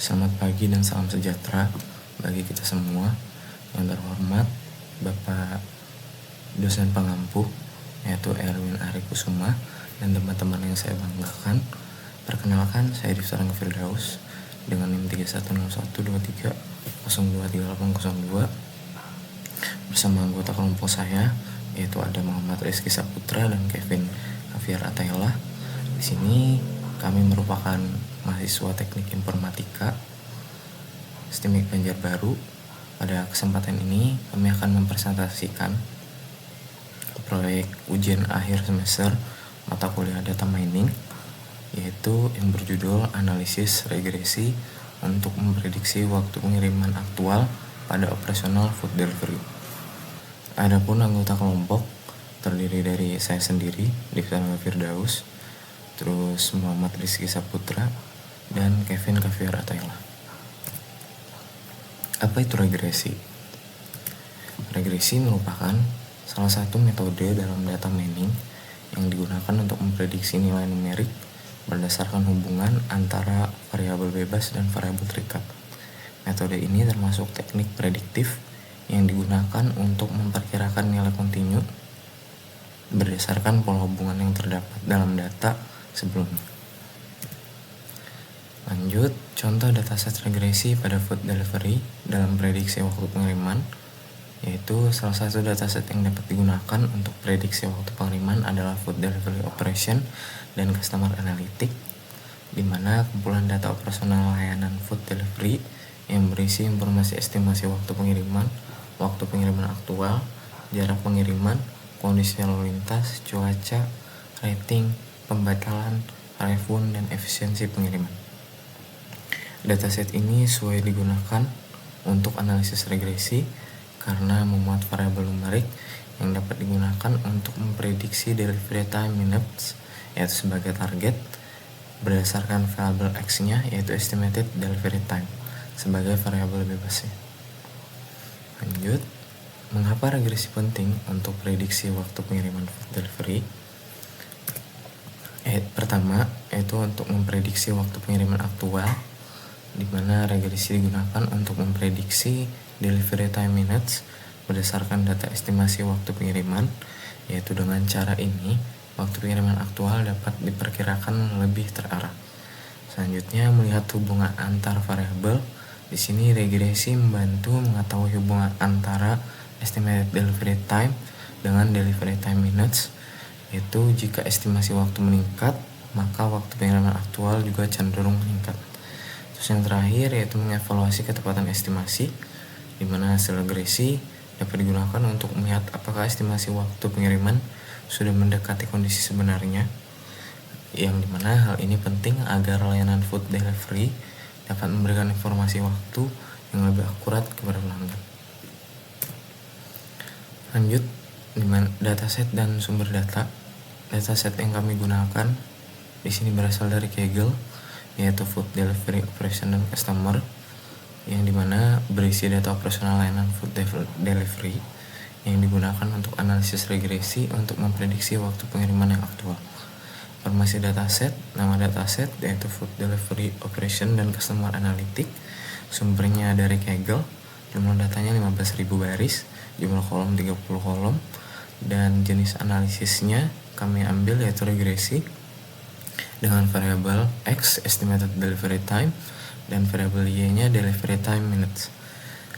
Selamat pagi dan salam sejahtera bagi kita semua. Yang terhormat Bapak dosen pengampu yaitu Erwin Ari Kusuma dan teman-teman yang saya banggakan. Perkenalkan, saya Diftarang Firdaus dengan NIM 310123023802 bersama anggota kelompok saya yaitu ada Muhammad Rizky Saputra dan Kevin Javier Atayla. Di sini kami merupakan mahasiswa Teknik Informatika STIMIK Banjarbaru. Pada kesempatan ini kami akan mempresentasikan proyek ujian akhir semester mata kuliah data mining, yaitu yang berjudul analisis regresi untuk memprediksi waktu pengiriman aktual pada operasional food delivery. Adapun anggota kelompok terdiri dari saya sendiri, Diftarang Firdaus, terus Muhammad Rizky Saputra, dan Kevin Javier Atayla. Apa itu regresi? Regresi merupakan salah satu metode dalam data mining yang digunakan untuk memprediksi nilai numerik berdasarkan hubungan antara variabel bebas dan variabel terikat. Metode ini termasuk teknik prediktif yang digunakan untuk memperkirakan nilai kontinu berdasarkan pola hubungan yang terdapat dalam data sebelumnya. Lanjut, contoh dataset regresi pada food delivery dalam prediksi waktu pengiriman, yaitu salah satu dataset yang dapat digunakan untuk prediksi waktu pengiriman adalah food delivery operation dan customer analytic, di mana kumpulan data operasional layanan food delivery yang berisi informasi estimasi waktu pengiriman aktual, jarak pengiriman, kondisi lalu lintas, cuaca, rating, pembatalan, refund, dan efisiensi pengiriman. Dataset ini sesuai digunakan untuk analisis regresi karena memuat variabel numerik yang dapat digunakan untuk memprediksi delivery time minutes yaitu sebagai target berdasarkan variabel X-nya yaitu estimated delivery time sebagai variabel bebasnya. Lanjut, mengapa regresi penting untuk prediksi waktu pengiriman food delivery? Pertama, yaitu untuk memprediksi waktu pengiriman aktual, di mana regresi digunakan untuk memprediksi delivery time minutes berdasarkan data estimasi waktu pengiriman, yaitu dengan cara ini waktu pengiriman aktual dapat diperkirakan lebih terarah. Selanjutnya, melihat hubungan antar variabel. Di sini regresi membantu mengetahui hubungan antara estimated delivery time dengan delivery time minutes, yaitu jika estimasi waktu meningkat, maka waktu pengiriman aktual juga cenderung meningkat. Terus yang terakhir yaitu mengevaluasi ketepatan estimasi, di mana hasil regresi dapat digunakan untuk melihat apakah estimasi waktu pengiriman sudah mendekati kondisi sebenarnya, yang dimana hal ini penting agar layanan food delivery dapat memberikan informasi waktu yang lebih akurat kepada pelanggan. Lanjut, dataset dan sumber data. Dataset yang kami gunakan di sini berasal dari Kaggle, yaitu Food Delivery Operation dan Customer, yang dimana berisi data operasional layanan food delivery yang digunakan untuk analisis regresi untuk memprediksi waktu pengiriman yang aktual. Informasi dataset, nama dataset yaitu Food Delivery Operation dan Customer Analytic, sumbernya dari Kaggle, jumlah datanya 15.000 baris, jumlah kolom 30 kolom, dan jenis analisisnya kami ambil yaitu regresi dengan variabel X estimated delivery time dan variabel Y-nya delivery time minutes.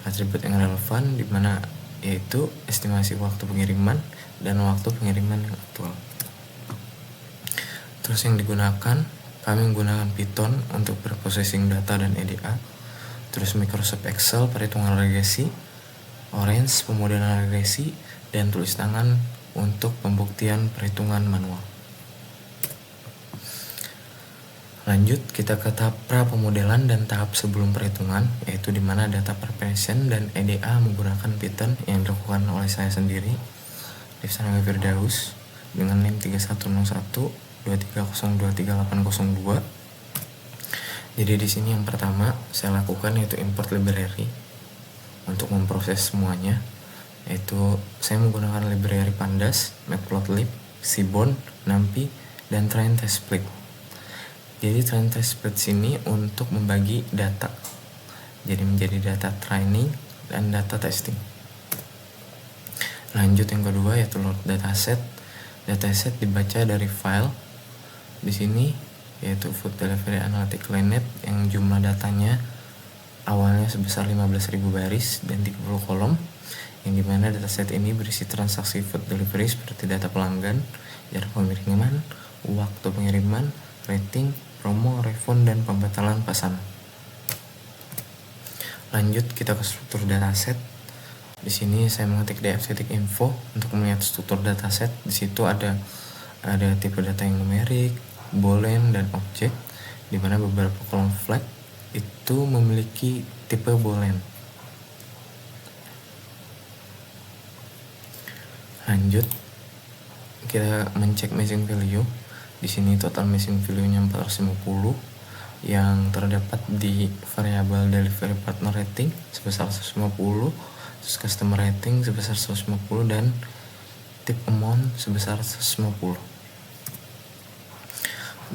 Atribut yang relevan di mana yaitu estimasi waktu pengiriman dan waktu pengiriman yang aktual. Terus yang digunakan, kami menggunakan Python untuk berprocessing data dan EDA, terus Microsoft Excel perhitungan regresi, Orange pemodelan regresi, dan tulis tangan untuk pembuktian perhitungan manual. Lanjut, kita ke tahap pra pemodelan dan tahap sebelum perhitungan, yaitu di mana data preparation dan EDA menggunakan Python yang dilakukan oleh saya sendiri, Diftarang Firdaus, dengan NIM 310123023802. Jadi di sini yang pertama saya lakukan yaitu import library untuk memproses semuanya, yaitu saya menggunakan library Pandas, Matplotlib, Seaborn, NumPy, dan Train Test Split. Jadi training test spread sini untuk membagi data, jadi menjadi data training dan data testing. Lanjut yang kedua yaitu load dataset. Dataset dibaca dari file di sini yaitu Food Delivery Analytics Linet yang jumlah datanya awalnya sebesar 15.000 baris dan 30 kolom, yang dimana dataset ini berisi transaksi food delivery seperti data pelanggan, jarak pengiriman, waktu pengiriman, rating, promo, refund, dan pembatalan pesanan. Lanjut kita ke struktur dataset. Di sini saya mengetik df.info untuk melihat struktur dataset. Di situ ada tipe data yang numerik, boolean, dan objek, di mana beberapa kolom flag itu memiliki tipe boolean. Lanjut kita mencek missing value. Di sini total missing value-nya 450 yang terdapat di variabel delivery partner rating sebesar 150, terus customer rating sebesar 150, dan tip amount sebesar 150.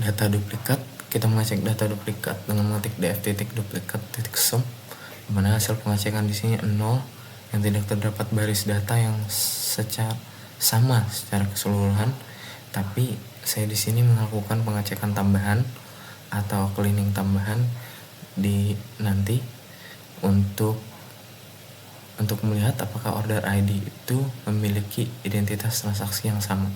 Data duplikat, kita mengecek data duplikat dengan mengetik df.duplikat.sum, di mana hasil pengecekan di sini 0, yang tidak terdapat baris data yang sama secara keseluruhan, tapi saya di sini melakukan pengecekan tambahan atau cleaning tambahan di nanti untuk melihat apakah order ID itu memiliki identitas transaksi yang sama.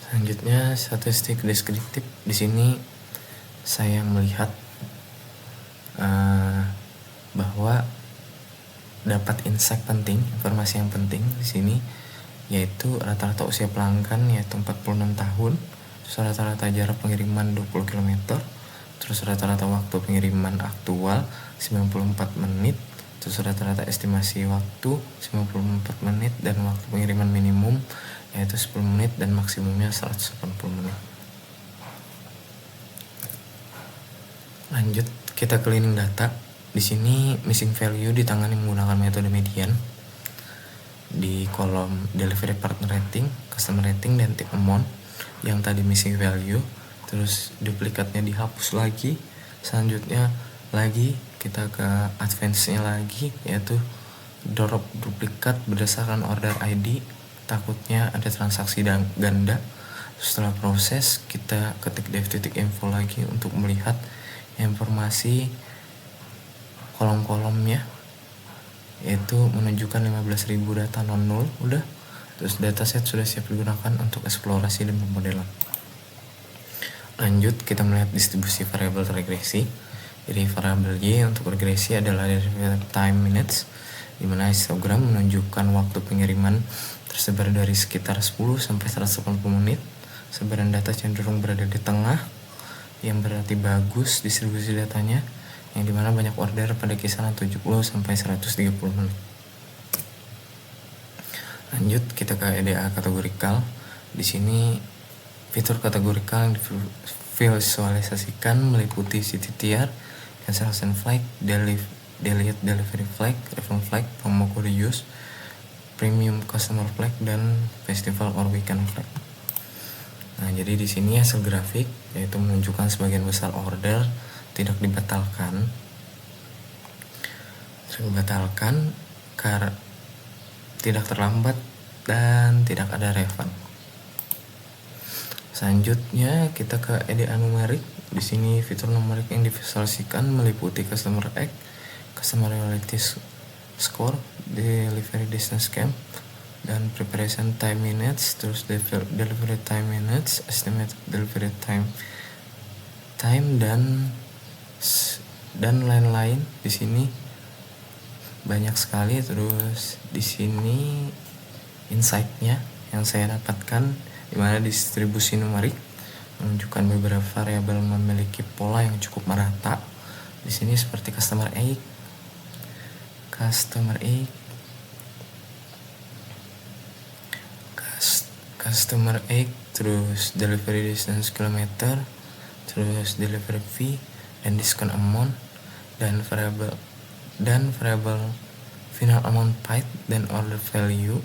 Selanjutnya statistik deskriptif. Di sini saya melihat bahwa dapat insight penting, informasi yang penting di sini, yaitu rata-rata usia pelanggan yaitu 46 tahun, terus rata-rata jarak pengiriman 20 km, terus rata-rata waktu pengiriman aktual 94 menit, terus rata-rata estimasi waktu 94 menit, dan waktu pengiriman minimum yaitu 10 menit dan maksimumnya 180 menit. Lanjut kita cleaning data. Di sini missing value ditangani menggunakan metode median di kolom delivery partner rating, customer rating, dan tip amount yang tadi missing value, terus duplikatnya dihapus lagi. Selanjutnya lagi kita ke advance-nya lagi, yaitu drop duplikat berdasarkan order ID, takutnya ada transaksi ganda. Setelah proses kita ketik df.info lagi untuk melihat informasi kolom-kolomnya, yaitu menunjukkan 15.000 data non-null udah. Terus dataset sudah siap digunakan untuk eksplorasi dan pemodelan. Lanjut kita melihat distribusi variabel regresi. Jadi variabel Y untuk regresi adalah delivery time minutes, di mana histogram menunjukkan waktu pengiriman tersebar dari sekitar 10 sampai 180 menit. Sebaran data cenderung berada di tengah, yang berarti bagus distribusi datanya, yang dimana banyak order pada kisaran 70 sampai 130 menit. Lanjut kita ke EDA kategorikal. Di sini fitur kategorikal yang divisualisasikan meliputi CTTR, cancellation flag, delete delivery flag, refund flag, promo code use, premium customer flag, dan festival or weekend flag. Nah, jadi di sini hasil grafik yaitu menunjukkan sebagian besar order tidak dibatalkan karena tidak terlambat dan tidak ada refund. Selanjutnya kita ke EDA numerik. Di sini fitur numerik yang divisualisasikan meliputi customer X, customer reality score, delivery distance camp, dan preparation time minutes, terus delivery time minutes, estimated delivery time, dan lain-lain. Di sini banyak sekali. Terus di sini insight-nya yang saya dapatkan, di mana distribusi numerik menunjukkan beberapa variabel memiliki pola yang cukup merata. Di sini seperti customer A, terus delivery distance kilometer, terus delivery fee, dan discount amount, dan variabel final amount paid dan order value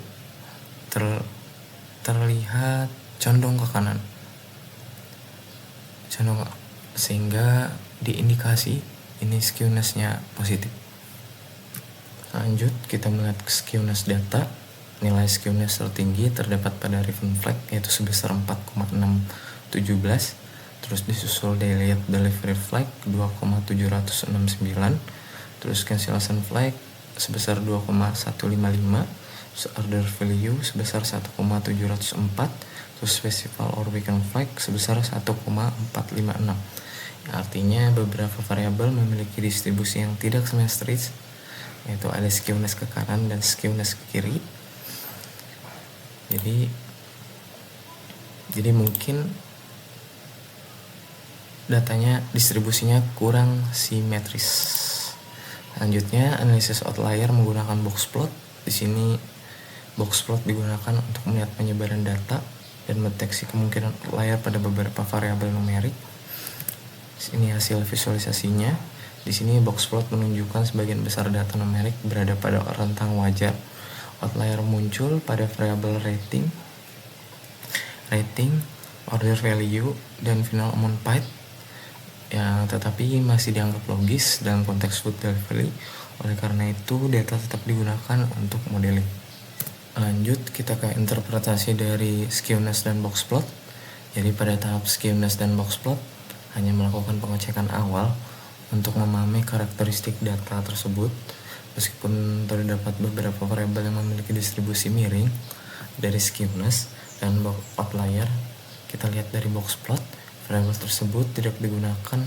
terlihat condong ke kanan. sehingga diindikasi ini skewness-nya positif. Lanjut, kita melihat skewness data. Nilai skewness tertinggi terdapat pada Raven flag yaitu sebesar 4,617. Terus disusul Delete Delivery flag 2,769. Terus cancellation flag sebesar 2,155. Order value sebesar 1,704. Terus festival or weekend flag sebesar 1,456. Artinya beberapa variabel memiliki distribusi yang tidak simetris, yaitu ada skewness ke kanan dan skewness ke kiri. Jadi mungkin datanya distribusinya kurang simetris. Selanjutnya, analisis outlier menggunakan box plot. Di sini box plot digunakan untuk melihat penyebaran data dan mendeteksi kemungkinan outlier pada beberapa variabel numerik. Ini hasil visualisasinya. Di sini box plot menunjukkan sebagian besar data numerik berada pada rentang wajar. Outlier muncul pada variabel rating, order value, dan final amount paid, yang tetapi masih dianggap logis dalam konteks food delivery. Oleh karena itu, data tetap digunakan untuk modeling. Lanjut, kita ke interpretasi dari skewness dan box plot. Jadi pada tahap skewness dan box plot hanya melakukan pengecekan awal untuk memahami karakteristik data tersebut. Meskipun terdapat beberapa variabel yang memiliki distribusi miring dari skewness dan outlier, kita lihat dari box plot, variabel tersebut tidak digunakan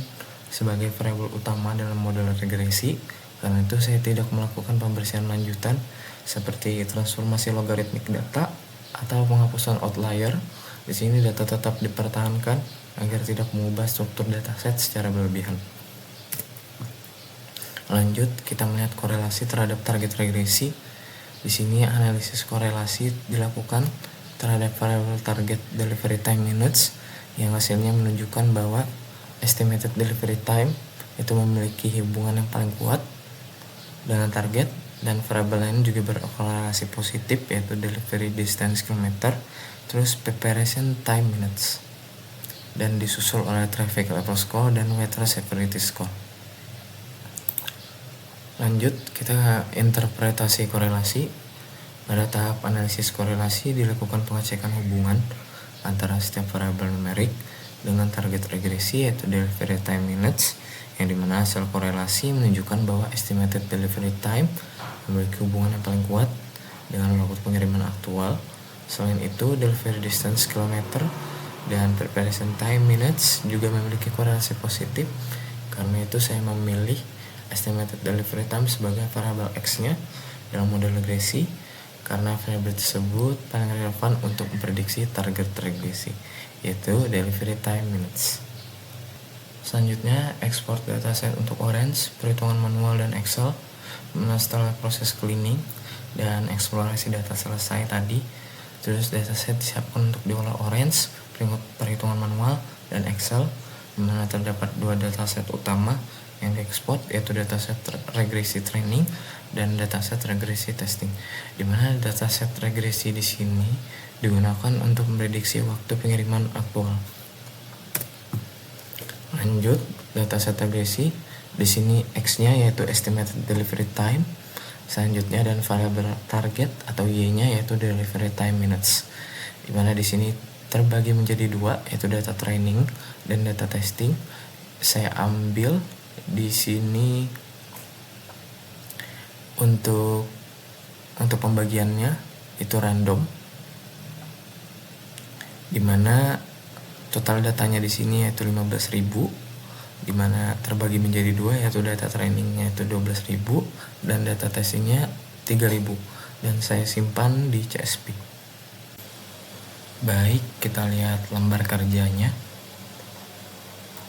sebagai variabel utama dalam model regresi. Karena itu saya tidak melakukan pembersihan lanjutan seperti transformasi logaritmik data atau penghapusan outlier. Di sini data tetap dipertahankan agar tidak mengubah struktur dataset secara berlebihan. Lanjut, kita melihat korelasi terhadap target regresi. Di sini analisis korelasi dilakukan terhadap variabel target delivery time minutes yang hasilnya menunjukkan bahwa estimated delivery time itu memiliki hubungan yang paling kuat dengan target, dan variabel lain juga berkorelasi positif yaitu delivery distance kilometer, terus preparation time minutes, dan disusul oleh traffic level score dan weather severity score. Lanjut, kita interpretasi korelasi. Pada tahap analisis korelasi dilakukan pengecekan hubungan antara setiap variabel numerik dengan target regresi yaitu delivery time minutes, yang dimana hasil korelasi menunjukkan bahwa estimated delivery time memiliki hubungan yang paling kuat dengan waktu pengiriman aktual. Selain itu, delivery distance kilometer dan preparation time minutes juga memiliki korelasi positif. Karena itu saya memilih estimated delivery time sebagai variabel X-nya dalam model regresi, karena variabel tersebut paling relevan untuk memprediksi target regresi, yaitu delivery time minutes. Selanjutnya, export dataset untuk Orange, perhitungan manual dan Excel. Setelah proses cleaning dan eksplorasi data selesai tadi, terus dataset disiapkan untuk diolah Orange, perhitungan manual, dan Excel, di mana terdapat dua dataset utama yang diekspor, yaitu dataset regresi training dan dataset regresi testing. Di mana dataset regresi di sini digunakan untuk memprediksi waktu pengiriman aktual. Lanjut, dataset regresi. Di sini X-nya yaitu estimated delivery time. Selanjutnya dan variabel target atau Y-nya yaitu delivery time minutes. Di mana di sini terbagi menjadi dua, yaitu data training dan data testing. Saya ambil di sini untuk pembagiannya itu random, dimana total datanya di sini yaitu 15.000, dimana terbagi menjadi dua, yaitu data trainingnya itu 12.000 dan data testingnya 3.000, dan saya simpan di CSV. Baik, kita lihat lembar kerjanya.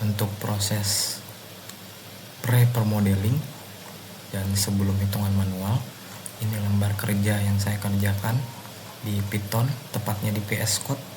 Untuk proses pre-permodeling dan sebelum hitungan manual, ini lembar kerja yang saya kerjakan di Python, tepatnya di VS Code.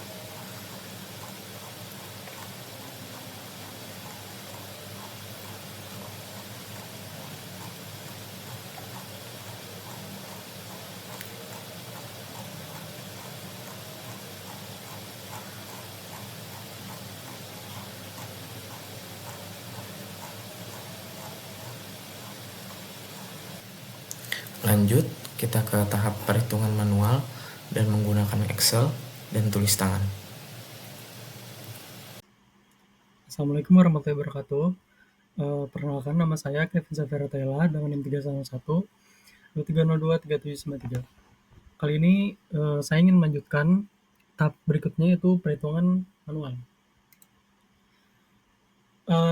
Lanjut, kita ke tahap perhitungan manual dan menggunakan Excel dan tulis tangan. Assalamualaikum warahmatullahi wabarakatuh. Perkenalkan, nama saya Kevin Safira Tela dengan NIM 311 23023793. Kali ini saya ingin melanjutkan tahap berikutnya, yaitu perhitungan manual,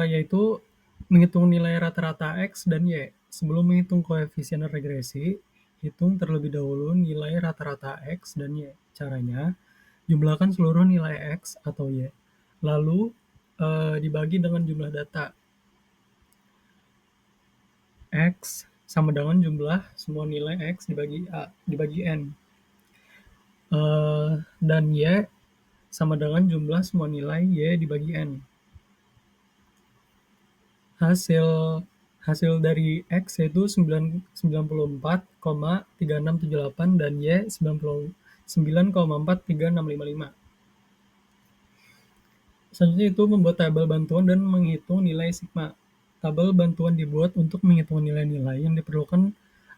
yaitu menghitung nilai rata-rata X dan Y. Sebelum menghitung koefisien regresi, hitung terlebih dahulu nilai rata-rata X dan Y. Caranya, jumlahkan seluruh nilai X atau Y, lalu dibagi dengan jumlah data. X sama dengan jumlah semua nilai X dibagi N. Dan Y sama dengan jumlah semua nilai Y dibagi N. Hasil dari X yaitu 94,3678 dan Y 99,43655. Selanjutnya itu membuat tabel bantuan dan menghitung nilai sigma. Tabel bantuan dibuat untuk menghitung nilai-nilai yang diperlukan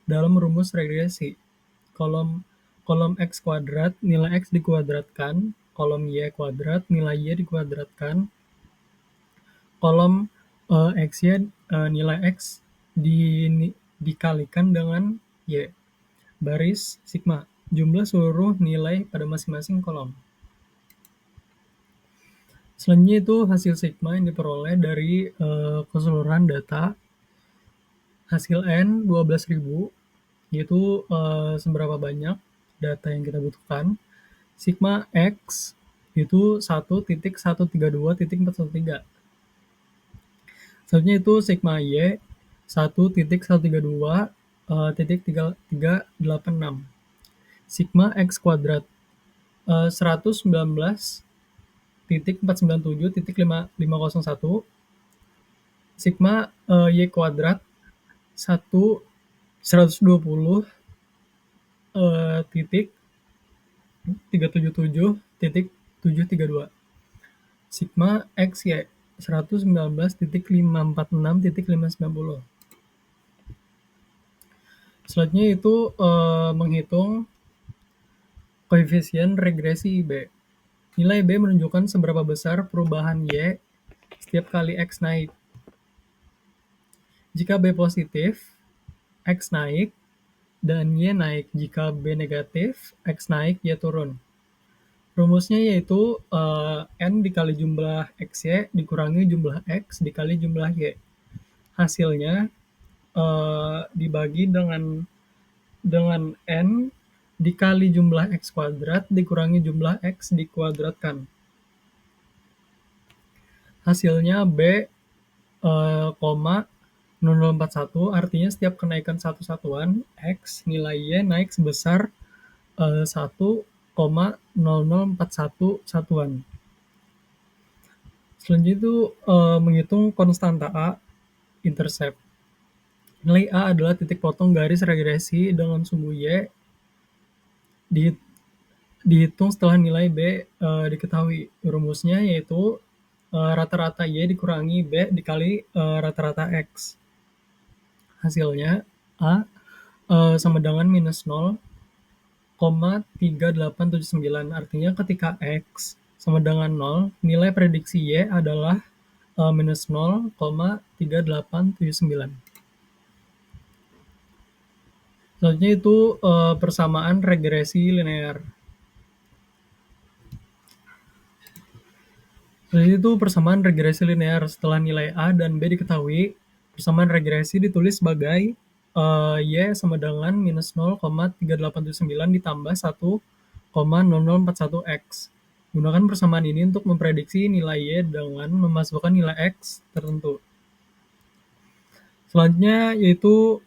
dalam rumus regresi. Kolom X kuadrat, nilai X dikuadratkan. Kolom Y kuadrat, nilai Y dikuadratkan. Kolom XY, nilai X dikalikan dengan Y. Baris sigma, jumlah seluruh nilai pada masing-masing kolom. Selanjutnya itu hasil sigma yang diperoleh dari keseluruhan data. Hasil N 12.000, yaitu seberapa banyak data yang kita butuhkan. Sigma X itu 1.132.413. Selanjutnya itu sigma Y 1.132.386. Sigma X kuadrat 119.497.501. Sigma Y kuadrat 177.732. Sigma XY 119.546.590. Selanjutnya itu menghitung koefisien regresi B. Nilai B menunjukkan seberapa besar perubahan Y setiap kali X naik. Jika B positif, X naik dan Y naik. Jika B negatif, X naik, Y turun. Rumusnya yaitu N dikali jumlah XY dikurangi jumlah X dikali jumlah Y. Hasilnya dibagi dengan N dikali jumlah X kuadrat dikurangi jumlah X dikuadratkan. Hasilnya B, 0041, artinya setiap kenaikan satu satuan X, nilai Y naik sebesar 1,0041 satuan. Selanjutnya itu menghitung konstanta A, intercept. Nilai A adalah titik potong garis regresi dengan sumbu Y dihitung setelah nilai B diketahui. Rumusnya yaitu rata-rata Y dikurangi B dikali rata-rata X. Hasilnya A sama dengan minus 0,3879. Artinya ketika X sama dengan 0, nilai prediksi Y adalah minus 0,3879. Selanjutnya itu persamaan regresi linear. Selanjutnya itu persamaan regresi linear. Setelah nilai A dan B diketahui, persamaan regresi ditulis sebagai Y sama dengan minus 0,3879 ditambah 1,0041X. Gunakan persamaan ini untuk memprediksi nilai Y dengan memasukkan nilai X tertentu. Selanjutnya yaitu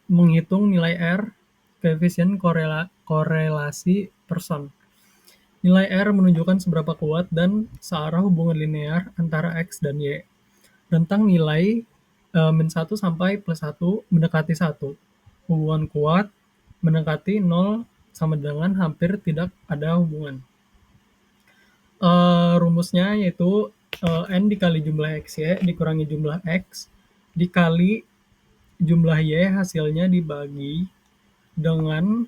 menghitung nilai R, koefisien korelasi person. Nilai R menunjukkan seberapa kuat dan searah hubungan linear antara X dan Y. Rentang nilai min 1 sampai plus 1 mendekati 1. Hubungan kuat mendekati 0 sama dengan hampir tidak ada hubungan. Rumusnya yaitu N dikali jumlah XY dikurangi jumlah X dikali jumlah Y hasilnya dibagi dengan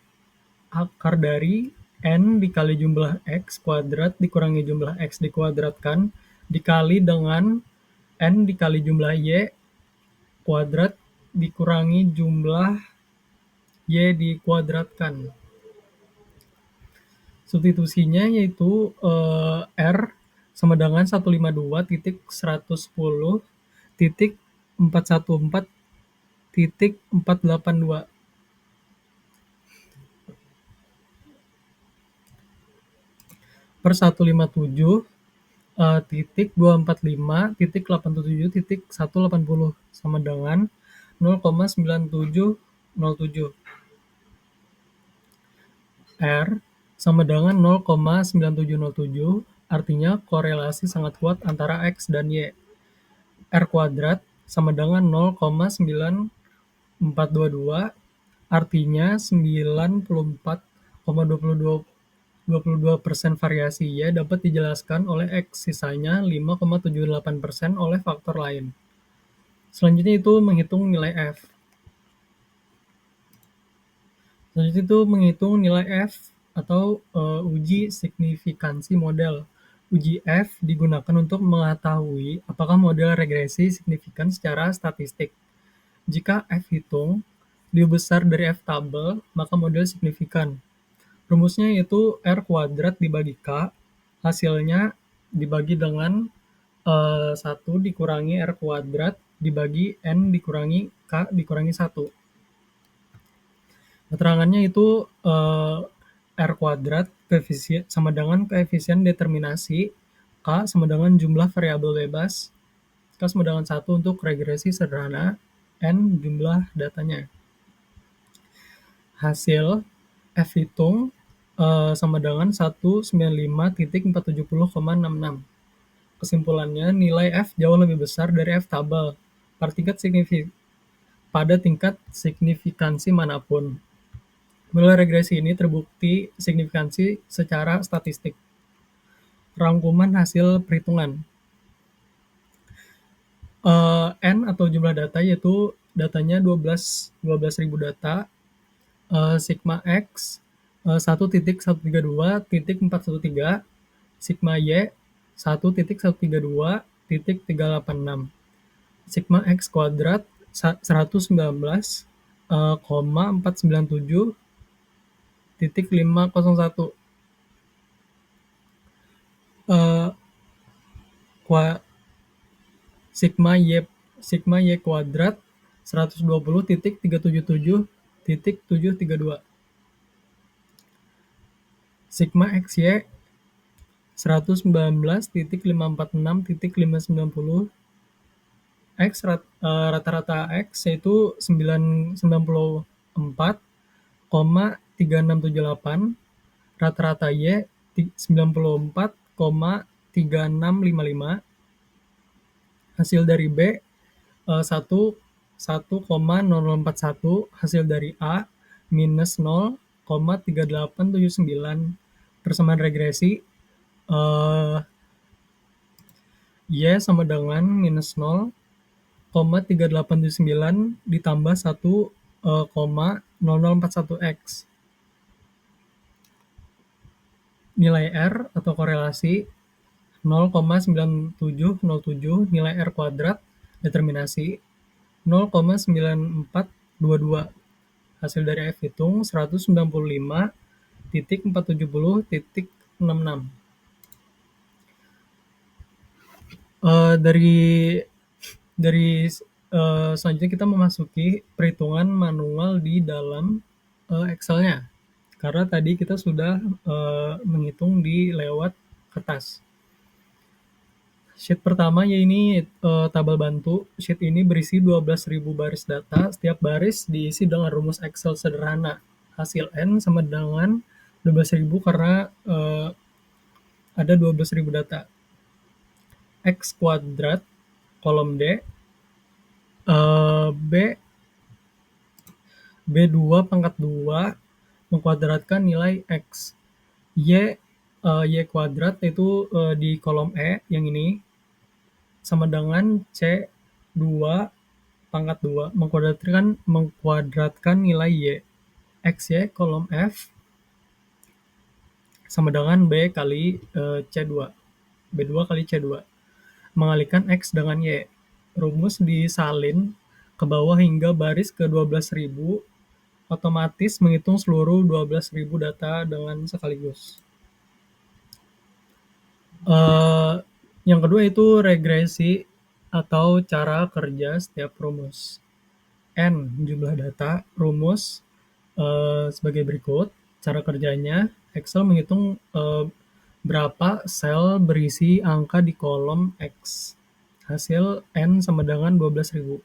akar dari N dikali jumlah X kuadrat dikurangi jumlah X dikuadratkan dikali dengan N dikali jumlah Y kuadrat dikurangi jumlah Y dikuadratkan. Substitusinya yaitu R sama dengan 152.110.414.482 per 157.245.877.180 sama dengan 0,9707. R sama dengan 0,9707, artinya korelasi sangat kuat antara X dan Y. R kuadrat sama dengan 0,9422, artinya 94,22% variasi Y dapat dijelaskan oleh X, sisanya 5,78% oleh faktor lain. Selanjutnya itu menghitung nilai F. Selanjutnya itu menghitung nilai F atau uji signifikansi model. Uji F digunakan untuk mengetahui apakah model regresi signifikan secara statistik. Jika F hitung lebih besar dari F tabel, maka model signifikan. Rumusnya yaitu R kuadrat dibagi K, hasilnya dibagi dengan 1 dikurangi R kuadrat dibagi N dikurangi K dikurangi 1. Keterangannya itu R kuadrat sama dengan koefisien determinasi, K sama dengan jumlah variabel bebas, K sama dengan 1 untuk regresi sederhana, N jumlah datanya. Hasil F hitung sama dengan 195.470,66. Kesimpulannya, nilai F jauh lebih besar dari F tabel pada tingkat signifikansi manapun. Model regresi ini terbukti signifikansi secara statistik. Rangkuman hasil perhitungan. N atau jumlah data yaitu datanya 12.000 data. Sigma X 1.132.413, sigma Y 1.132.386, sigma X kuadrat 119,497.501, sigma Y kuadrat 120.377.732, sigma XY 119.546.590, X rata-rata X yaitu 94,3678, rata-rata Y 94,3655, hasil dari B 1,0041, hasil dari A minus 0,3879. Persamaan regresi Y sama dengan minus 0,3879 ditambah 1,0041X. Nilai R atau korelasi 0,9707, nilai R kuadrat determinasi 0,9422. Hasil dari F hitung 195.470.66. Dari selanjutnya kita memasuki perhitungan manual di dalam Excel-nya. Karena tadi kita sudah menghitung di lewat kertas. Sheet pertama ya ini tabel bantu. Sheet ini berisi 12.000 baris data. Setiap baris diisi dengan rumus Excel sederhana. Hasil N sama dengan 12.000 karena ada 12.000 data. X kuadrat kolom D, B2 pangkat 2 mengkuadratkan nilai X. Y kuadrat itu di kolom E yang ini sama dengan C2 pangkat 2 mengkuadratkan nilai Y. XY kolom F sama dengan B kali C2. B2 kali C2. Mengalihkan X dengan Y. Rumus disalin ke bawah hingga baris ke 12.000, otomatis menghitung seluruh 12.000 data dengan sekaligus. Yang kedua itu regresi atau cara kerja setiap rumus. N jumlah data, rumus sebagai berikut. Cara kerjanya, Excel menghitung berapa sel berisi angka di kolom X. Hasil N sama dengan 12.000.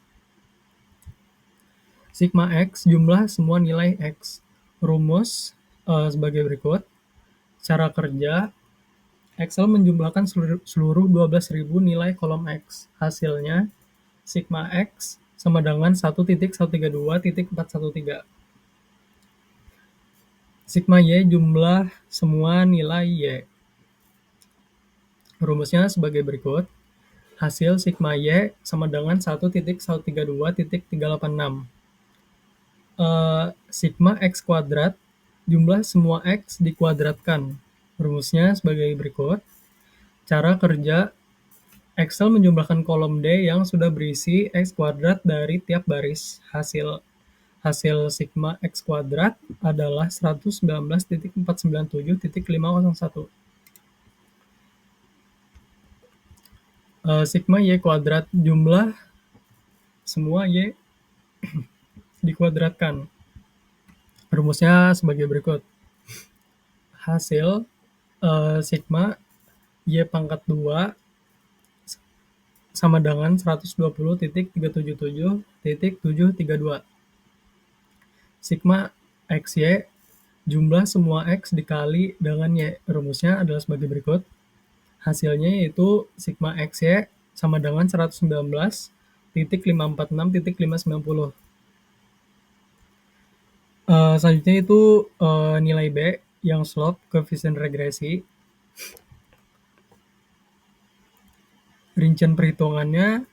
Sigma X jumlah semua nilai X. Rumus sebagai berikut. Cara kerja, Excel menjumlahkan seluruh 12.000 nilai kolom X. Hasilnya, sigma X sama dengan 1.132.413. Sigma Y jumlah semua nilai Y. Rumusnya sebagai berikut. Hasil sigma Y sama dengan 1.132.386. Sigma X kuadrat jumlah semua X dikuadratkan. Rumusnya sebagai berikut. Cara kerja, Excel menjumlahkan kolom D yang sudah berisi X kuadrat dari tiap baris. Hasil sigma X kuadrat adalah 119.497.501. Sigma Y kuadrat jumlah semua Y dikuadratkan. Rumusnya sebagai berikut. Hasil sigma Y pangkat 2 sama dengan 120.377.732. Sigma XY jumlah semua X dikali dengan Y. Rumusnya adalah sebagai berikut. Hasilnya yaitu sigma XY sama dengan 119.546.590. Selanjutnya itu nilai B yang slope koefisien regresi. Rincian perhitungannya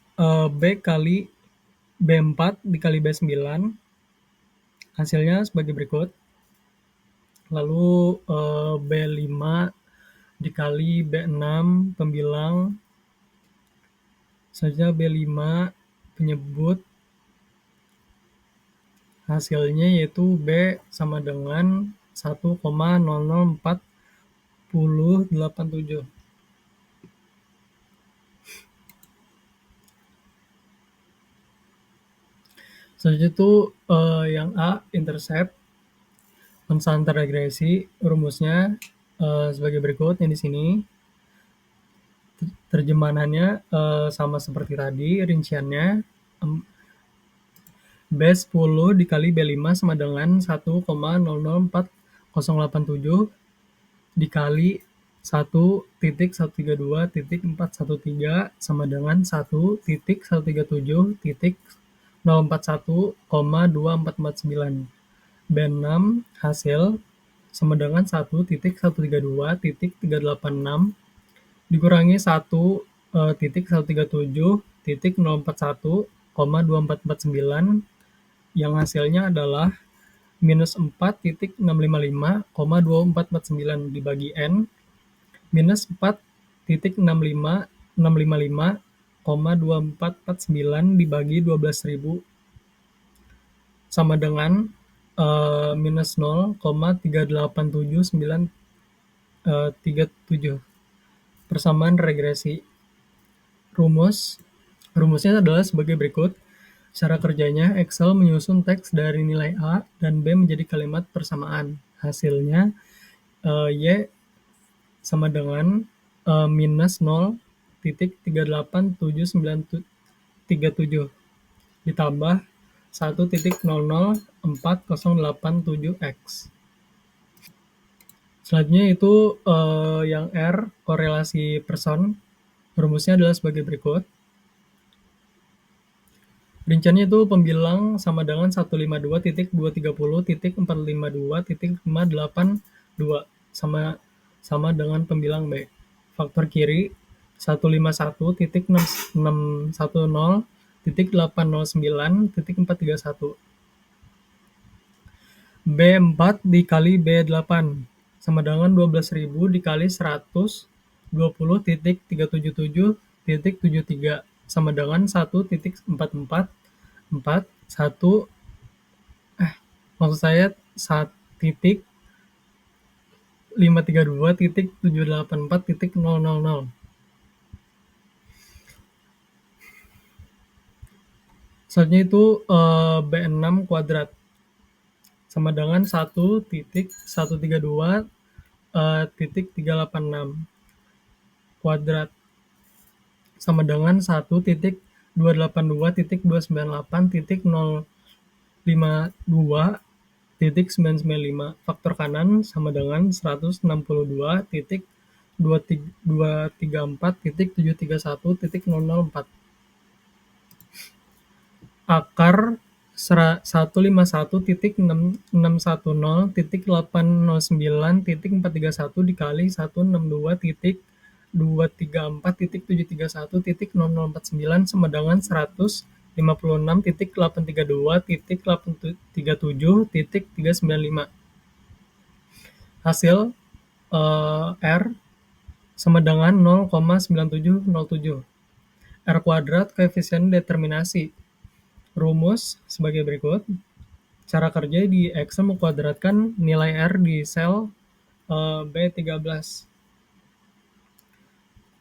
B kali B4 dikali B9. Hasilnya sebagai berikut. Lalu B5 dikali B6 pembilang. Selanjutnya B5 penyebut. Hasilnya yaitu B sama dengan 1,004087. Selanjutnya itu yang A, intercept, konstanta regresi. Rumusnya sebagai berikut yang di sini. Terjemahannya sama seperti tadi, rinciannya B10 dikali B5 sama dengan 1,004087 dikali 1.132.413 sama dengan 1.137.041,2449. B6 hasil sama dengan 1.132.386 dikurangi 1.137.041,2449 yang hasilnya adalah minus 4.655,2449 dibagi N minus 4.655,2449 dibagi 12.000 sama dengan minus 0,38797. Persamaan regresi. Rumusnya adalah sebagai berikut. Cara kerjanya, Excel menyusun teks dari nilai A dan B menjadi kalimat persamaan. Hasilnya, Y sama dengan minus 0.38797 ditambah 1.004087X. Selanjutnya itu yang R, korelasi person. Rumusnya adalah sebagai berikut. Rinciannya itu pembilang sama dengan 152.230.452.582 sama dengan pembilang B. Faktor kiri 151.610.1 B4 B4 dikali B8 sama dengan 12.000 dikali 120.377.73 sama dengan 1.44441 maksud saya 1.532.784.000. Selanjutnya itu B6 kuadrat sama dengan 1.132.386 kuadrat sama dengan 1.282.298.052.995. Faktor kanan sama dengan 162.234.731.004. Akar 151.610.809.431 dikali 162.234.731.0049 sama dengan 156.832.837.395. Hasil R sama dengan 0,9707. R kuadrat koefisien determinasi. Rumus sebagai berikut. Cara kerja di Excel mengkuadratkan nilai R di sel B13.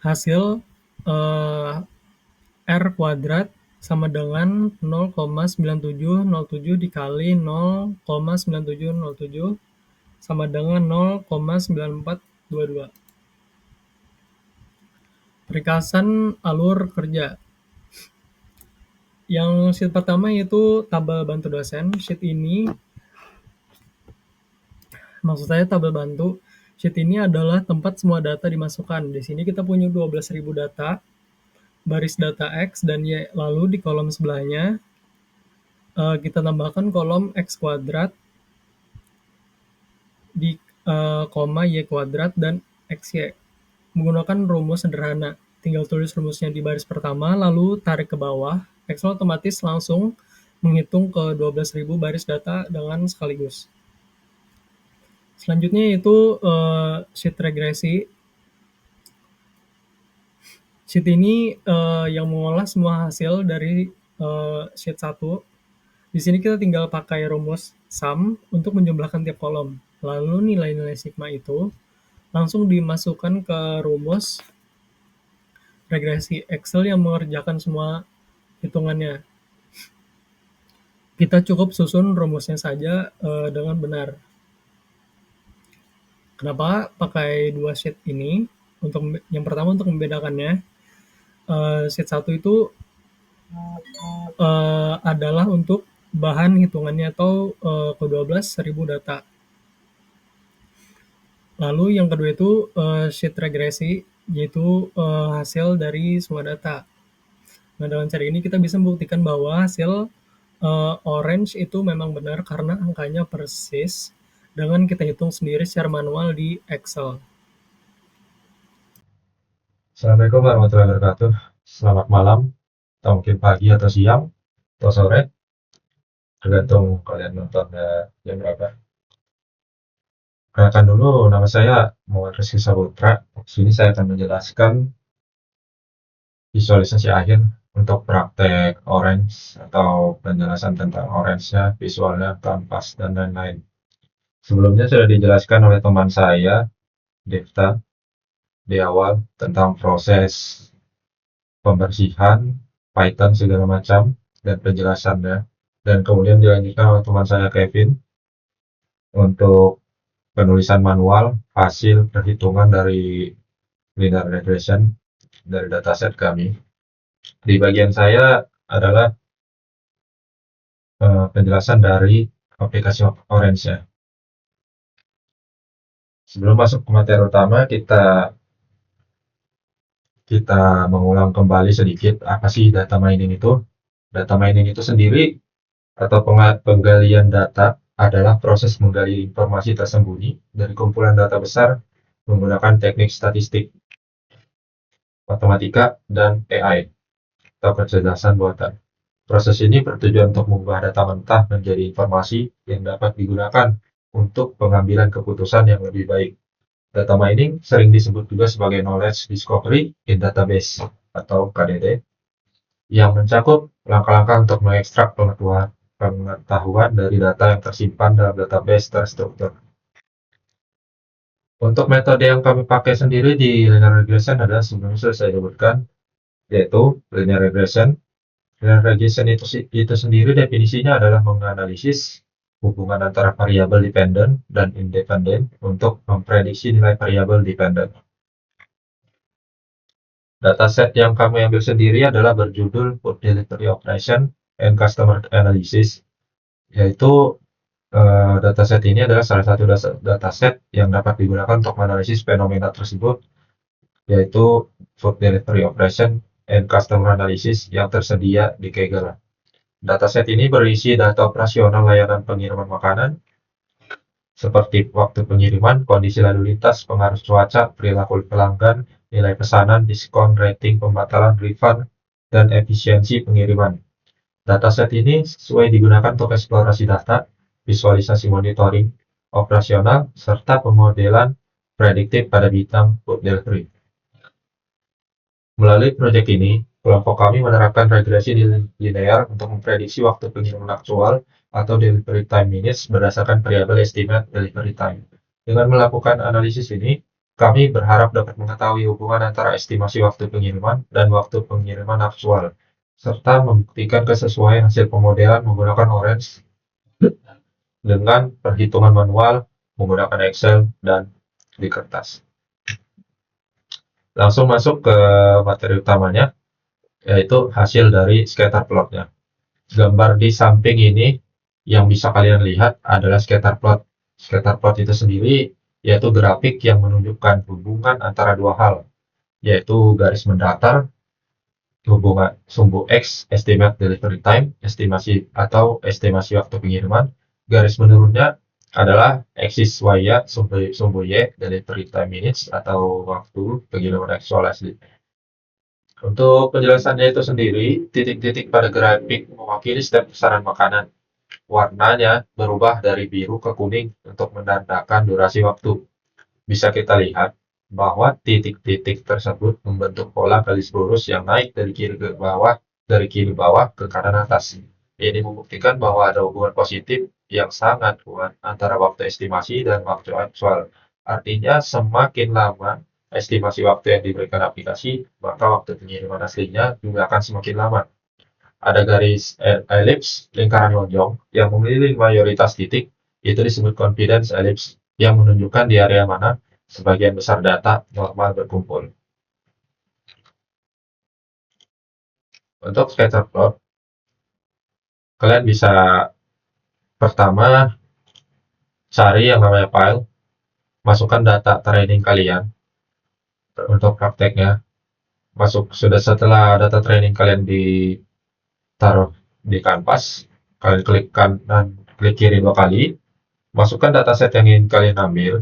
Hasil R kuadrat sama dengan 0,9707 dikali 0,9707 sama dengan 0,9422. Ringkasan alur kerja. Yang sheet pertama yaitu tabel bantu dosen. Sheet ini, maksud saya tabel bantu, sheet ini adalah tempat semua data dimasukkan. Di sini kita punya 12.000 data, baris data X dan Y. Lalu di kolom sebelahnya kita tambahkan kolom X kuadrat, di koma Y kuadrat dan XY. Menggunakan rumus sederhana. Tinggal tulis rumusnya di baris pertama, lalu tarik ke bawah. Excel otomatis langsung menghitung ke 12.000 baris data dengan sekaligus. Selanjutnya yaitu sheet regresi. Sheet ini yang mengolah semua hasil dari sheet 1. Di sini kita tinggal pakai rumus sum untuk menjumlahkan tiap kolom. Lalu nilai-nilai sigma itu langsung dimasukkan ke rumus regresi Excel yang mengerjakan semua hitungannya. Kita cukup susun rumusnya saja dengan benar. Kenapa pakai dua sheet ini? Yang pertama untuk membedakannya, sheet 1 itu adalah untuk bahan hitungannya atau ke-12.000 data. Lalu yang kedua itu sheet regresi, yaitu hasil dari semua data. Nah, dengan cara ini kita bisa membuktikan bahwa hasil orange itu memang benar karena angkanya persis dengan kita hitung sendiri secara manual di Excel. Assalamualaikum warahmatullahi wabarakatuh. Selamat malam, atau mungkin pagi atau siang atau sore, tergantung kalian nontonnya jam berapa. Perkenalkan dulu, nama saya Muhammad Rizky Saputra. Di sini saya akan menjelaskan visualisasi akhir untuk praktek orange atau penjelasan tentang orange-nya, visualnya, kanvas, dan lain-lain. Sebelumnya sudah dijelaskan oleh teman saya, Devta, di awal tentang proses pembersihan, Python segala macam, dan penjelasannya. Dan kemudian dilanjutkan oleh teman saya, Kevin, untuk penulisan manual hasil perhitungan dari linear regression dari dataset kami. Di bagian saya adalah penjelasan dari aplikasi Orange-nya. Sebelum masuk ke materi utama, kita mengulang kembali sedikit apa sih data mining itu. Data mining itu sendiri atau penggalian data adalah proses menggali informasi tersembunyi dari kumpulan data besar menggunakan teknik statistik, matematika, dan AI atau kecerdasan buatan. Proses ini bertujuan untuk mengubah data mentah menjadi informasi yang dapat digunakan untuk pengambilan keputusan yang lebih baik. Data mining sering disebut juga sebagai Knowledge Discovery in Database atau KDD, yang mencakup langkah-langkah untuk mengekstrak pengetahuan dari data yang tersimpan dalam database terstruktur. Untuk metode yang kami pakai sendiri di linear regression adalah sebelumnya sudah saya sebutkan, yaitu linear regression. Linear regression itu sendiri definisinya adalah menganalisis hubungan antara variabel dependent dan independent untuk memprediksi nilai variabel dependent. Dataset yang kami ambil sendiri adalah berjudul Food Delivery Operation and Customer Analysis, yaitu dataset ini adalah salah satu dataset yang dapat digunakan untuk menganalisis fenomena tersebut, yaitu Food Delivery Operation and Customer Analysis yang tersedia di Kaggle. Dataset ini berisi data operasional layanan pengiriman makanan, seperti waktu pengiriman, kondisi lalu lintas, pengaruh cuaca, perilaku pelanggan, nilai pesanan, diskon, rating, pembatalan, refund, dan efisiensi pengiriman. Dataset ini sesuai digunakan untuk eksplorasi data, visualisasi monitoring operasional, serta pemodelan prediktif pada bidang food delivery. Melalui proyek ini, kelompok kami menerapkan regresi linear untuk memprediksi waktu pengiriman aktual atau delivery time minutes berdasarkan variabel estimate delivery time. Dengan melakukan analisis ini, kami berharap dapat mengetahui hubungan antara estimasi waktu pengiriman dan waktu pengiriman aktual, serta membuktikan kesesuaian hasil pemodelan menggunakan Orange dengan perhitungan manual menggunakan Excel dan di kertas. Langsung masuk ke materi utamanya, yaitu hasil dari scatter plotnya. Gambar di samping ini yang bisa kalian lihat adalah scatter plot. Scatter plot itu sendiri yaitu grafik yang menunjukkan hubungan antara dua hal, yaitu garis mendatar, hubungan sumbu X, estimate delivery time, estimasi waktu pengiriman. Garis menurunnya adalah axis Y ya, sumbu Y, delivery time minutes atau waktu pengiriman aktual asli. Untuk penjelasannya itu sendiri, titik-titik pada grafik mewakili setiap pesanan makanan. Warnanya berubah dari biru ke kuning untuk menandakan durasi waktu. Bisa kita lihat bahwa titik-titik tersebut membentuk pola garis lurus yang naik dari kiri bawah ke kanan atas. Ini membuktikan bahwa ada hubungan positif yang sangat kuat antara waktu estimasi dan waktu aktual. Artinya semakin lama estimasi waktu yang diberikan aplikasi, maka waktu pengiriman aslinya juga akan semakin lama. Ada garis elips, lingkaran lonjong, yang mengelilingi mayoritas titik, itu disebut confidence ellipse, yang menunjukkan di area mana sebagian besar data normal berkumpul. Untuk scatter plot, kalian bisa pertama cari yang namanya file, masukkan data training kalian untuk prakteknya. Setelah data training kalian ditaruh di kanvas, kalian klik kanan, klik kiri 2 kali, masukkan dataset yang ingin kalian ambil,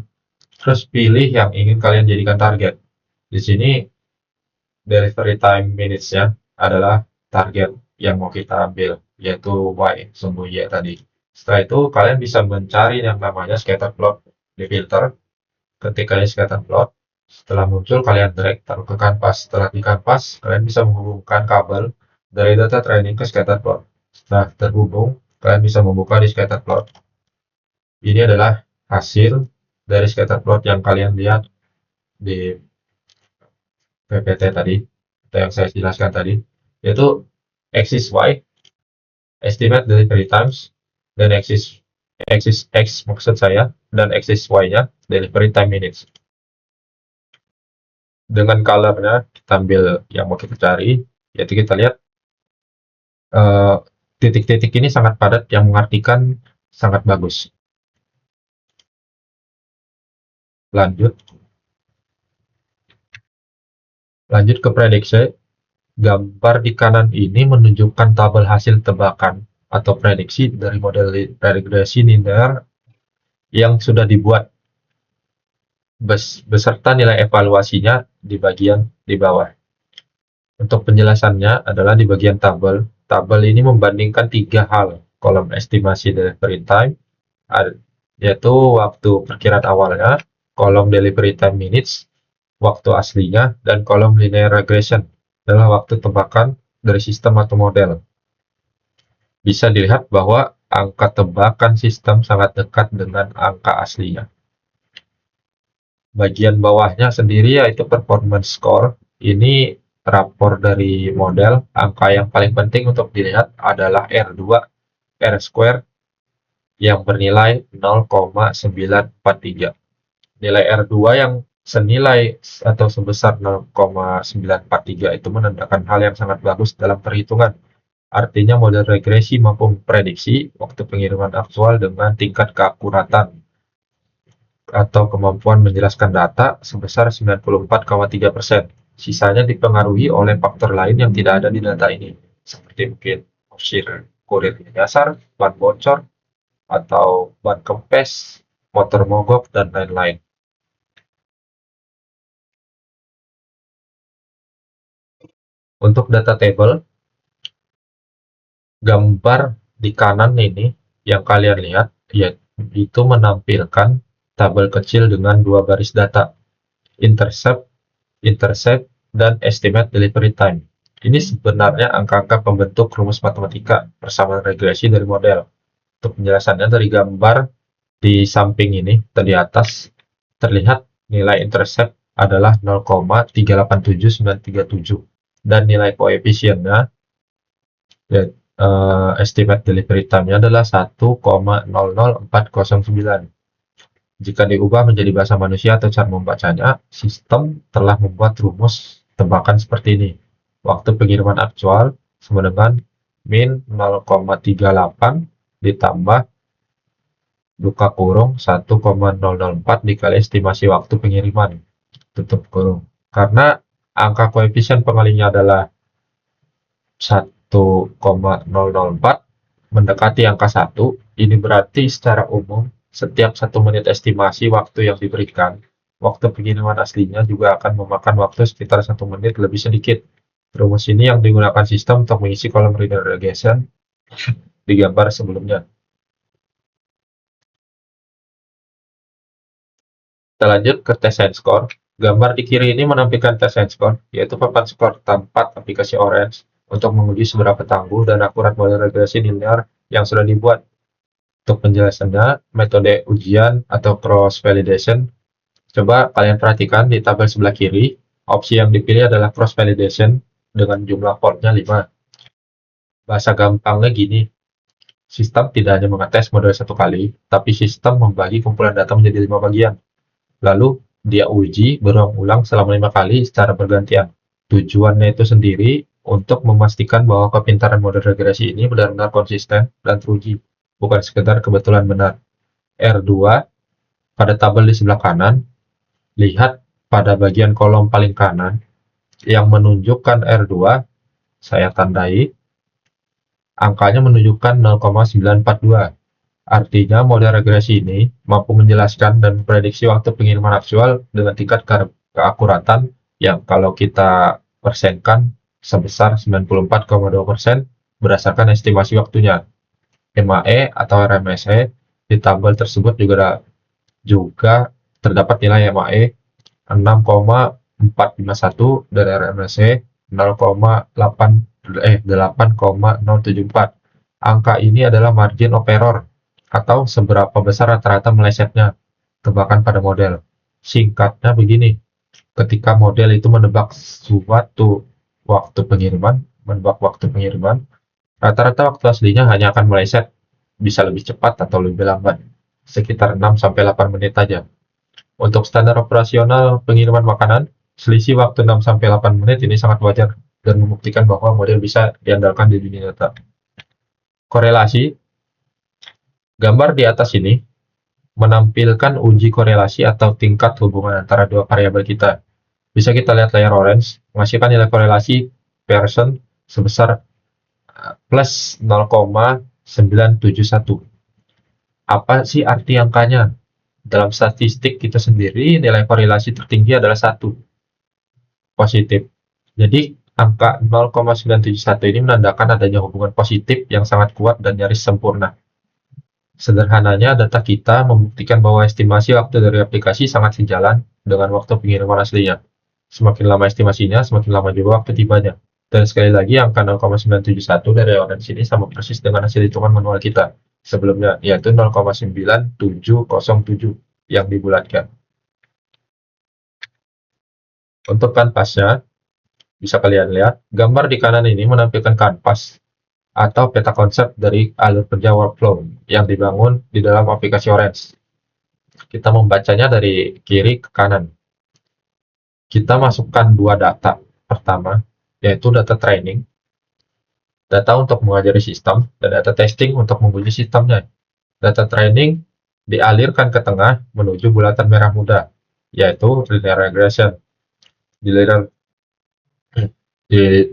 terus pilih yang ingin kalian jadikan target. Di sini delivery time minutes-nya adalah target yang mau kita ambil, yaitu Y, sumbu Y tadi. Setelah itu kalian bisa mencari yang namanya scatter plot di filter. Ketik kalian scatter plot, setelah muncul kalian drag taruh ke kanvas. Setelah di kanvas, kalian bisa menghubungkan kabel dari data training ke scatter plot. Setelah terhubung, kalian bisa membuka di scatter plot. Ini adalah hasil dari scatter plot yang kalian lihat di PPT tadi, atau yang saya jelaskan tadi, yaitu axis Y, estimate delivery times, dan axis X maksud saya, dan axis Y-nya delivery time minutes. Dengan color-nya kita ambil yang mau kita cari, yaitu kita lihat titik-titik ini sangat padat yang mengartikan sangat bagus. Lanjut ke prediksi. Gambar di kanan ini menunjukkan tabel hasil tebakan atau prediksi dari model regresi linear yang sudah dibuat beserta nilai evaluasinya di bagian di bawah. Untuk penjelasannya adalah di bagian tabel. Tabel ini membandingkan 3 hal, kolom estimasi delivery time, yaitu waktu perkiraan awalnya, kolom delivery time minutes, waktu aslinya, dan kolom linear regression adalah waktu tebakan dari sistem atau model. Bisa dilihat bahwa angka tebakan sistem sangat dekat dengan angka aslinya. Bagian bawahnya sendiri yaitu performance score. Ini rapor dari model. Angka yang paling penting untuk dilihat adalah R2, R square, yang bernilai 0,943. Nilai R2 yang senilai atau sebesar 0,943 itu menandakan hal yang sangat bagus dalam perhitungan. Artinya model regresi mampu memprediksi waktu pengiriman aktual dengan tingkat keakuratan atau kemampuan menjelaskan data sebesar 94,3%. Sisanya dipengaruhi oleh faktor lain yang tidak ada di data ini, seperti mungkin kurir dasar, ban bocor, atau ban kempes, motor mogok, dan lain-lain. Untuk data table, gambar di kanan ini yang kalian lihat, yaitu menampilkan tabel kecil dengan dua baris data, intercept, dan estimate delivery time. Ini sebenarnya angka-angka pembentuk rumus matematika persamaan regresi dari model. Untuk penjelasannya dari gambar di samping ini, di atas, terlihat nilai intercept adalah 0,387937 dan nilai koefisiennya, estimate delivery time-nya adalah 1,00409. Jika diubah menjadi bahasa manusia atau cara membacanya, sistem telah membuat rumus tebakan seperti ini. Waktu pengiriman aktual sama dengan min 0,38 ditambah buka kurung 1,004 dikali estimasi waktu pengiriman, tutup kurung. Karena angka koefisien pengalinya adalah 1,004 mendekati angka 1, ini berarti secara umum setiap 1 menit estimasi waktu yang diberikan, waktu pengiriman aslinya juga akan memakan waktu sekitar 1 menit lebih sedikit. Rumus ini yang digunakan sistem untuk mengisi kolom linear regression di gambar sebelumnya. Kita lanjut ke test and score. Gambar di kiri ini menampilkan test and score, yaitu papan skor tempat aplikasi Orange untuk menguji seberapa tangguh dan akurat model regresi linear yang sudah dibuat. Untuk penjelasannya, metode ujian atau cross validation. Coba kalian perhatikan di tabel sebelah kiri, opsi yang dipilih adalah cross validation dengan jumlah portnya 5. Bahasa gampangnya gini, sistem tidak hanya mengetes model satu kali, tapi sistem membagi kumpulan data menjadi 5 bagian. Lalu dia uji berulang-ulang selama 5 kali secara bergantian. Tujuannya itu sendiri untuk memastikan bahwa kepintaran model regresi ini benar-benar konsisten dan teruji, bukan sekedar kebetulan benar. R2 pada tabel di sebelah kanan, lihat pada bagian kolom paling kanan yang menunjukkan R2, saya tandai, angkanya menunjukkan 0,942. Artinya model regresi ini mampu menjelaskan dan memprediksi waktu pengiriman aktual dengan tingkat keakuratan yang kalau kita persenkan sebesar 94,2% berdasarkan estimasi waktunya. MAE atau RMSE di tabel tersebut juga terdapat nilai MAE 6,451 dan RMSE 8,074. Angka ini adalah margin of error atau seberapa besar rata-rata melesetnya tebakan pada model. Singkatnya begini, ketika model itu menebak suatu waktu pengiriman, rata-rata waktu aslinya hanya akan meleset, bisa lebih cepat atau lebih lambat, sekitar 6-8 menit saja. Untuk standar operasional pengiriman makanan, selisih waktu 6-8 menit ini sangat wajar dan membuktikan bahwa model bisa diandalkan di dunia nyata. Korelasi. Gambar di atas ini menampilkan uji korelasi atau tingkat hubungan antara dua variabel kita. Bisa kita lihat layar orange, menghasilkan nilai korelasi Pearson sebesar plus 0,971. Apa sih arti angkanya? Dalam statistik kita sendiri, nilai korelasi tertinggi adalah 1. Positif. Jadi, Angka 0,971 ini menandakan adanya hubungan positif yang sangat kuat dan nyaris sempurna. Sederhananya, data kita membuktikan bahwa estimasi waktu dari aplikasi sangat sejalan dengan waktu pengiriman aslinya. Semakin lama estimasinya, semakin lama juga waktu tibanya. Dan sekali lagi, angka 0,971 dari Orange ini sama persis dengan hasil hitungan manual kita sebelumnya, yaitu 0,9707 yang dibulatkan. Untuk kanvasnya, bisa kalian lihat, gambar di kanan ini menampilkan kanvas atau peta konsep dari alur kerja workflow yang dibangun di dalam aplikasi Orange. Kita membacanya dari kiri ke kanan. Kita masukkan dua data. Pertama, yaitu data training, data untuk mengajari sistem, dan data testing untuk menguji sistemnya. Data training dialirkan ke tengah menuju bulatan merah muda, yaitu linear regression. Di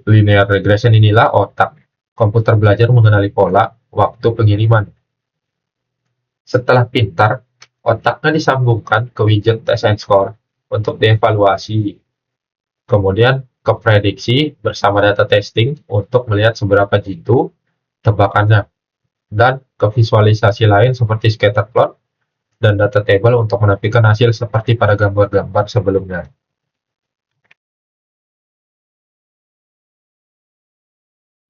linear regression inilah otak komputer belajar mengenali pola waktu pengiriman. Setelah pintar, otaknya disambungkan ke widget test and score untuk dievaluasi. Kemudian ke prediksi bersama data testing untuk melihat seberapa jitu tebakannya. Dan ke visualisasi lain seperti scatter plot dan data table untuk menampilkan hasil seperti pada gambar-gambar sebelumnya.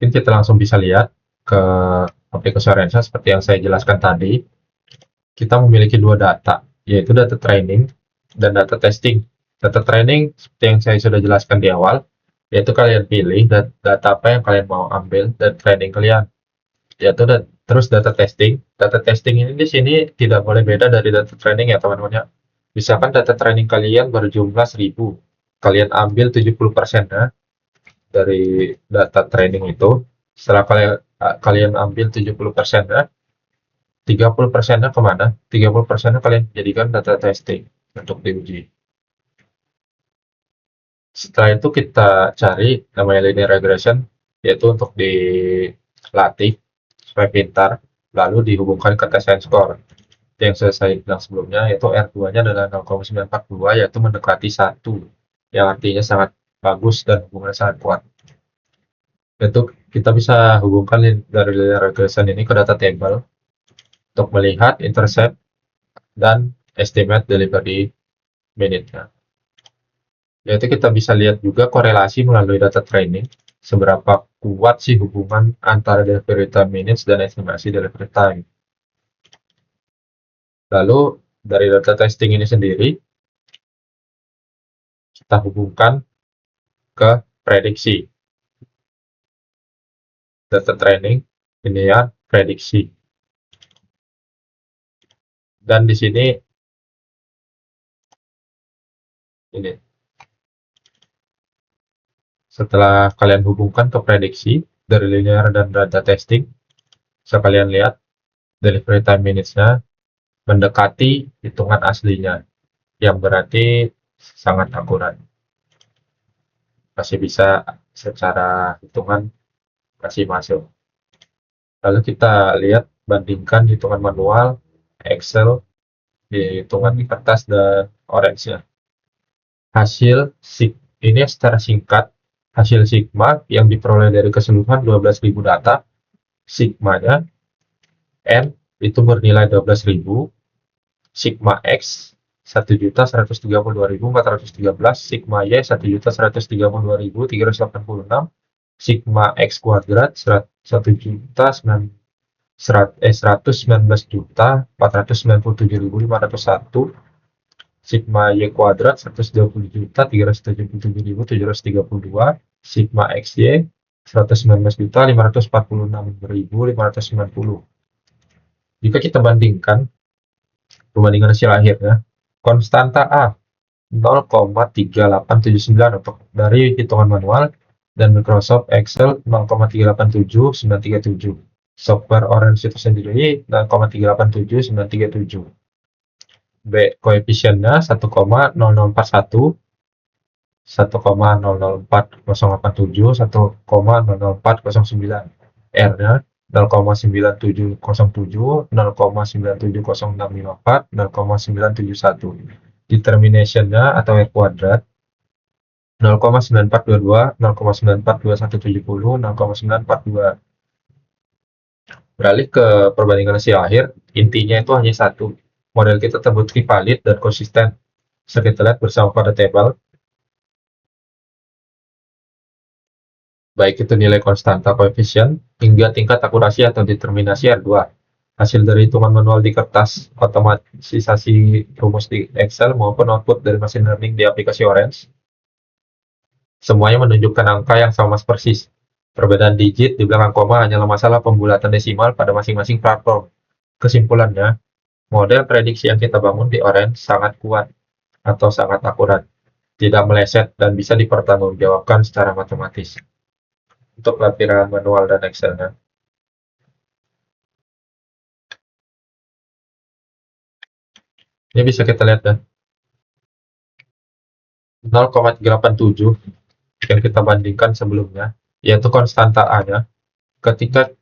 Mungkin kita langsung bisa lihat ke aplikasi Orange seperti yang saya jelaskan tadi. Kita memiliki dua data, yaitu data training dan data testing. Data training seperti yang saya sudah jelaskan di awal, yaitu kalian pilih data apa yang kalian mau ambil dan training kalian. Yaitu terus data testing. Data testing ini di sini tidak boleh beda dari data training ya teman-teman ya. Misalkan data training kalian berjumlah 1000, kalian ambil 70%-nya dari data training itu. Setelah kalian ambil 70%-nya, 30%-nya kemana? 30%-nya kalian jadikan data testing untuk diuji. Setelah itu kita cari namanya linear regression, yaitu untuk dilatih supaya pintar, lalu dihubungkan ke test and score. Yang saya bilang sebelumnya, yaitu R2-nya adalah 0,942, yaitu mendekati 1, yang artinya sangat bagus dan hubungannya sangat kuat. Yaitu kita bisa hubungkan dari linear regression ini ke data table untuk melihat intercept dan estimate delivery minute-nya. Yaitu kita bisa lihat juga korelasi melalui data training, seberapa kuat sih hubungan antara delivery time minutes dan estimasi delivery time. Lalu dari data testing ini sendiri, kita hubungkan ke prediksi. Data training, ini ya prediksi. Dan di sini, ini. Setelah kalian hubungkan ke prediksi dari linear dan data testing, bisa kalian lihat delivery time minutes-nya mendekati hitungan aslinya, yang berarti sangat akurat. Masih bisa secara hitungan masih masuk. Lalu kita lihat bandingkan hitungan manual, Excel, hitungan di kertas dan Orange-nya. Hasil ini secara singkat, hasil sigma yang diperoleh dari keseluruhan 12.000 data, sigmanya N itu bernilai 12.000, sigma X 1.132.413, sigma Y 1.132.386, sigma X kuadrat 119.497.501, sigma Y kuadrat 120.377.732, sigma XY 119.546.590. Jika kita bandingkan perbandingan hasil akhirnya, konstanta A 0,3879 untuk dari hitungan manual dan Microsoft Excel 0,387937. Software Orange itu sendiri 0,387937. B koefisiennya 1,0041, 1,004087, 1,00409. R-nya 0,9707, 0,970654, 0,971. Determination-nya atau R kuadrat 0,9422, 0,942170, 0,942. Beralih ke perbandingan hasil akhir, intinya itu hanya satu. Model kita terbukti valid dan konsisten. Bisa kita lihat bersama pada tabel. Baik itu nilai konstanta koefisien hingga tingkat akurasi atau determinasi R2. Hasil dari hitungan manual di kertas, otomatisasi rumus di Excel, maupun output dari machine learning di aplikasi Orange. Semuanya menunjukkan angka yang sama persis. Perbedaan digit di belakang koma hanyalah masalah pembulatan desimal pada masing-masing platform. Kesimpulannya, model prediksi yang kita bangun di Orange sangat kuat atau sangat akurat, tidak meleset, dan bisa dipertanggungjawabkan secara matematis. Untuk lampiran manual dan Excel-nya, ini bisa kita lihat ya, 0,387 yang kita bandingkan sebelumnya, yaitu konstanta A-nya.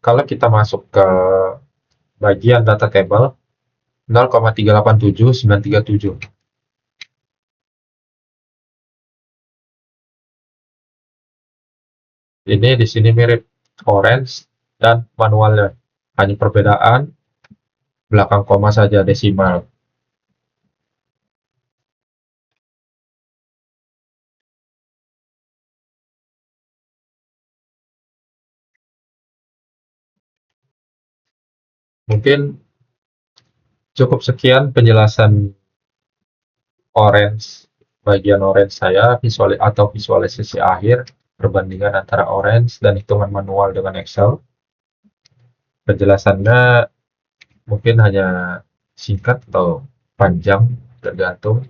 Kalau kita masuk ke bagian data table, 0,387937. Ini di sini mirip Orange dan manualnya, hanya perbedaan belakang koma saja desimal. Mungkin cukup sekian penjelasan Orange, bagian Orange saya, visualisasi akhir, perbandingan antara Orange dan hitungan manual dengan Excel. Penjelasannya mungkin hanya singkat atau panjang, tergantung.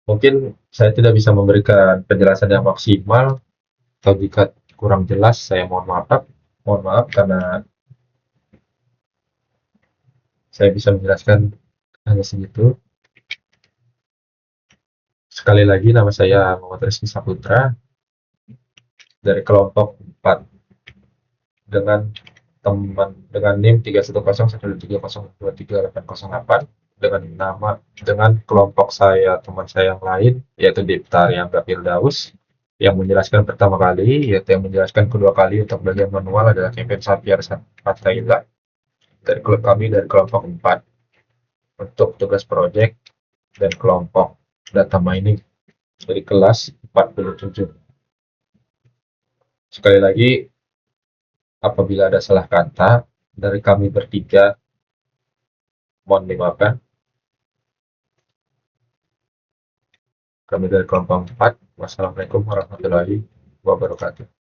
Mungkin saya tidak bisa memberikan penjelasan yang maksimal, atau jika kurang jelas saya mohon maaf karena saya bisa menjelaskan hanya segitu. Sekali lagi, nama saya Muhammad Rizky Saputra dari kelompok 4 dengan NIM 3101230230808 dengan kelompok saya, teman saya yang lain, yaitu Dipta Riyangga Firdaus, yang menjelaskan pertama kali, yaitu yang menjelaskan kedua kali untuk bagian manual adalah Kevin Sapiar Fathaillah dari klub kami dari kelompok 4 untuk tugas proyek dan kelompok data mining dari kelas 47. Sekali lagi, apabila ada salah kata dari kami bertiga, mohon dimaafkan. Kami dari kelompok 4. Wassalamualaikum warahmatullahi wabarakatuh.